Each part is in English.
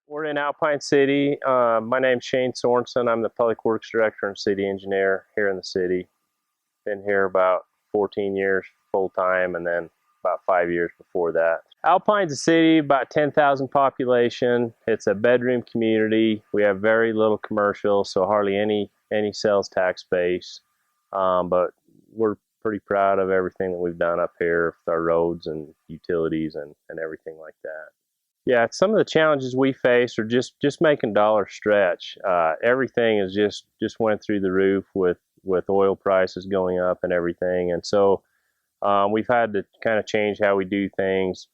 We're in Alpine City. My name's Shane Sorenson. I'm the Public Works Director and City Engineer here in the city. Been here about 14 years full time, and then about 5 years before that. Alpine's a city, about 10,000 population. It's a bedroom community. We have very little commercial, so hardly any sales tax base. But we're pretty proud of everything that we've done up here with our roads and utilities and everything like that. Yeah, some of the challenges we face are just making dollars stretch. Everything is just went through the roof with oil prices going up and everything, and so we've had to kind of change how we do things.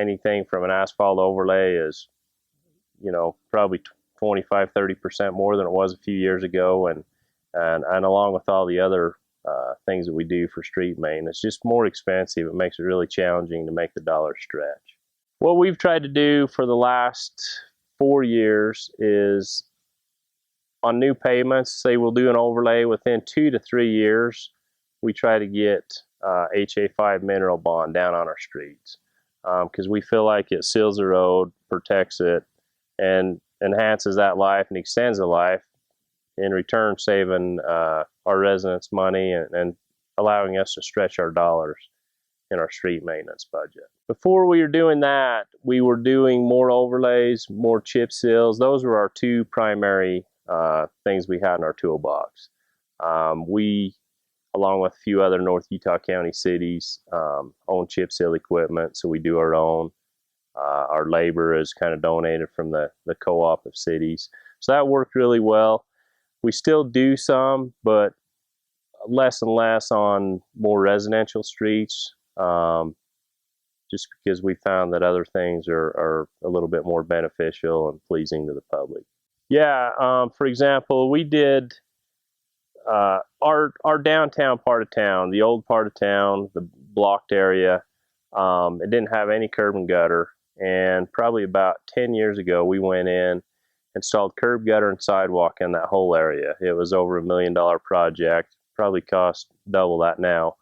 Anything from an asphalt overlay is, probably 25-30% more than it was a few years ago, and along with all the other things that we do for street main, it's just more expensive. It makes it really challenging to make the dollars stretch. What we've tried to do for the last 4 years is on new pavements, say we'll do an overlay within 2 to 3 years, we try to get HA5 mineral bond down on our streets because we feel like it seals the road, protects it, and enhances that life and extends the life, in return saving our residents money and allowing us to stretch our dollars in our street maintenance budget. Before we were doing that, we were doing more overlays, more chip seals. Those were our two primary things we had in our toolbox. We, along with a few other North Utah County cities, own chip seal equipment, so we do our own. Our labor is kind of donated from the co-op of cities. So that worked really well. We still do some, but less and less on more residential streets. Just because we found that other things are a little bit more beneficial and pleasing to the public. Yeah, for example, we did our downtown part of town, the old part of town, the blocked area. It didn't have any curb and gutter, and probably about 10 years ago, we went in, installed curb, gutter, and sidewalk in that whole area. It was over $1 million project, probably cost double that now.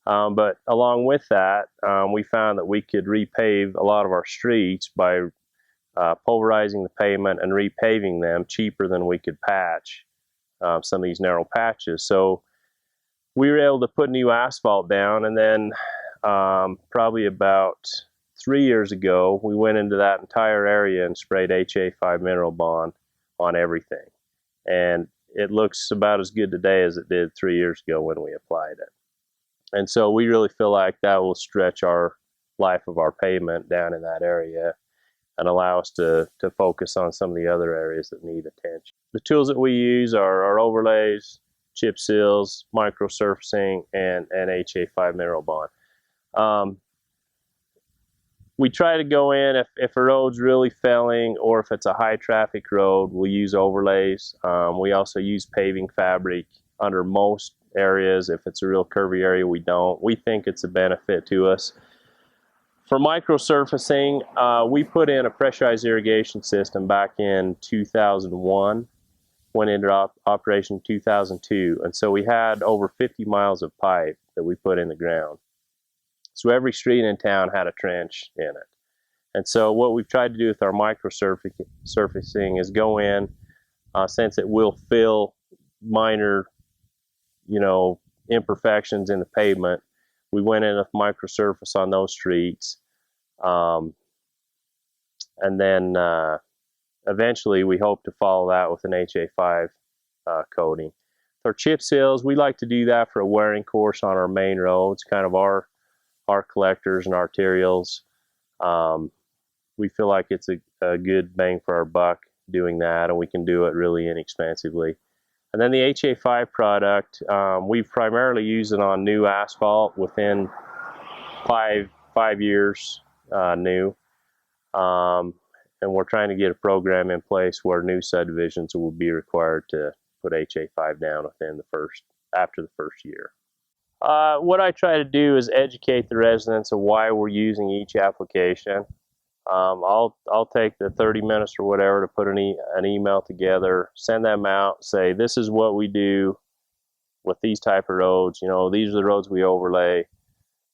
But along with that, we found that we could repave a lot of our streets by pulverizing the pavement and repaving them cheaper than we could patch some of these narrow patches. So we were able to put new asphalt down, and then probably about 3 years ago, we went into that entire area and sprayed HA5 mineral bond on everything. And it looks about as good today as it did 3 years ago when we applied it. And so we really feel like that will stretch our life of our pavement down in that area and allow us to focus on some of the other areas that need attention. The tools that we use are our overlays, chip seals, micro surfacing, and HA5 mineral bond. We try to go in, if a road's really failing or if it's a high traffic road, we'll use overlays. We also use paving fabric under most areas. If it's a real curvy area, we don't. We think it's a benefit to us. For micro surfacing, we put in a pressurized irrigation system back in 2001, went into operation in 2002, and so we had over 50 miles of pipe that we put in the ground. So every street in town had a trench in it. And so what we've tried to do with our micro surfacing is go in, since it will fill minor imperfections in the pavement, we went in with microsurface on those streets, and then eventually we hope to follow that with an HA5 coating. For chip seals, we like to do that for a wearing course on our main roads, kind of our collectors and arterials. We feel like it's a good bang for our buck doing that, and we can do it really inexpensively. And then the HA5 product, we've primarily used it on new asphalt within five years new. And we're trying to get a program in place where new subdivisions will be required to put HA5 down after the first year. What I try to do is educate the residents of why we're using each application. I'll take the 30 minutes or whatever to put an email together, send them out, say this is what we do with these type of roads. These are the roads we overlay.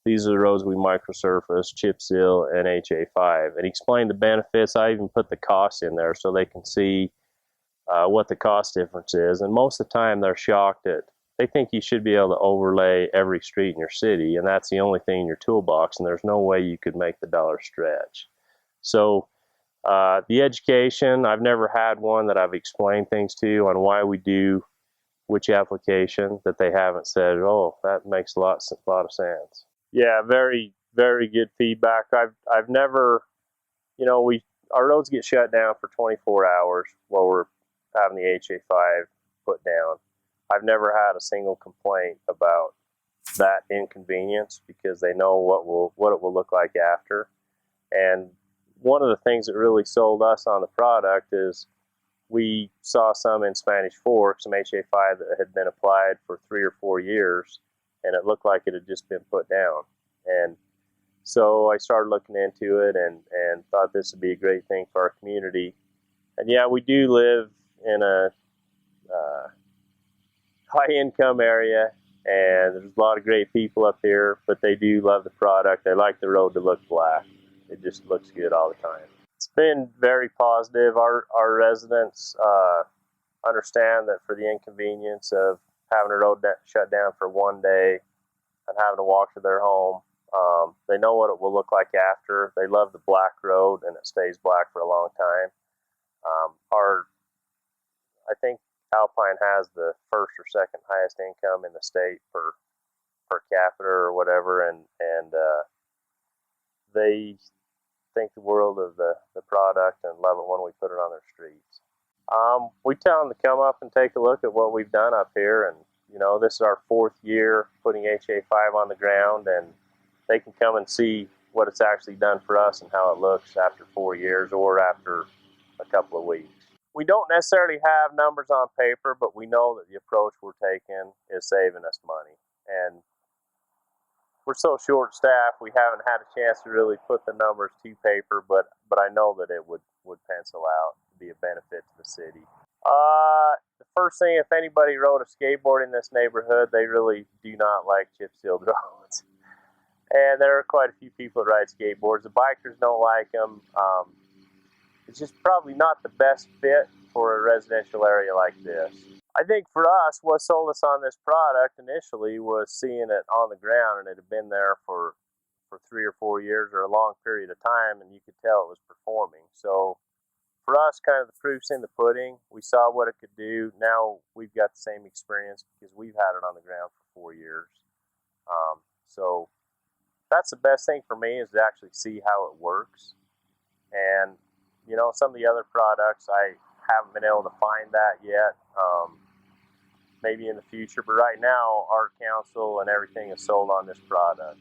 these are the roads we microsurface, chip seal, and HA5. And he explained the benefits. I even put the cost in there so they can see what the cost difference is. And most of the time they're shocked at, they think you should be able to overlay every street in your city, and that's the only thing in your toolbox, and there's no way you could make the dollar stretch. So the education, I've never had one that I've explained things to on why we do which application that they haven't said, oh, that makes a lot of sense. Yeah, very, very good feedback. I've never, you know, our roads get shut down for 24 hours while we're having the HA5 put down. I've never had a single complaint about that inconvenience because they know what it will look like after. And one of the things that really sold us on the product is we saw some in Spanish Fork, some HA5 that had been applied for 3 or 4 years, and it looked like it had just been put down. And so I started looking into it and thought this would be a great thing for our community. And yeah, we do live in a high-income area, and there's a lot of great people up here, but they do love the product. They like the road to look black. It just looks good all the time. It's been very positive. Our residents understand that for the inconvenience of having a road shut down for 1 day and having to walk to their home, they know what it will look like after. They love the black road, and it stays black for a long time. I think Alpine has the first or second highest income in the state per capita or whatever, and they think the world of the product and love it when we put it on their streets. We tell them to come up and take a look at what we've done up here, and you know, this is our 4th year putting HA5 on the ground, and they can come and see what it's actually done for us and how it looks after 4 years or after a couple of weeks. We don't necessarily have numbers on paper, but we know that the approach we're taking is saving us money. And we're so short-staffed, we haven't had a chance to really put the numbers to paper, but I know that it would pencil out to be a benefit to the city. The first thing, if anybody rode a skateboard in this neighborhood, they really do not like chip-sealed roads. And there are quite a few people that ride skateboards. The bikers don't like them. It's just probably not the best fit for a residential area like this. I think for us, what sold us on this product initially was seeing it on the ground, and it had been there for 3 or 4 years or a long period of time, and you could tell it was performing. So for us, kind of the proof's in the pudding. We saw what it could do. Now we've got the same experience because we've had it on the ground for 4 years. So that's the best thing for me, is to actually see how it works. And you know, some of the other products, I haven't been able to find that yet. Maybe in the future, but right now our council and everything is sold on this product.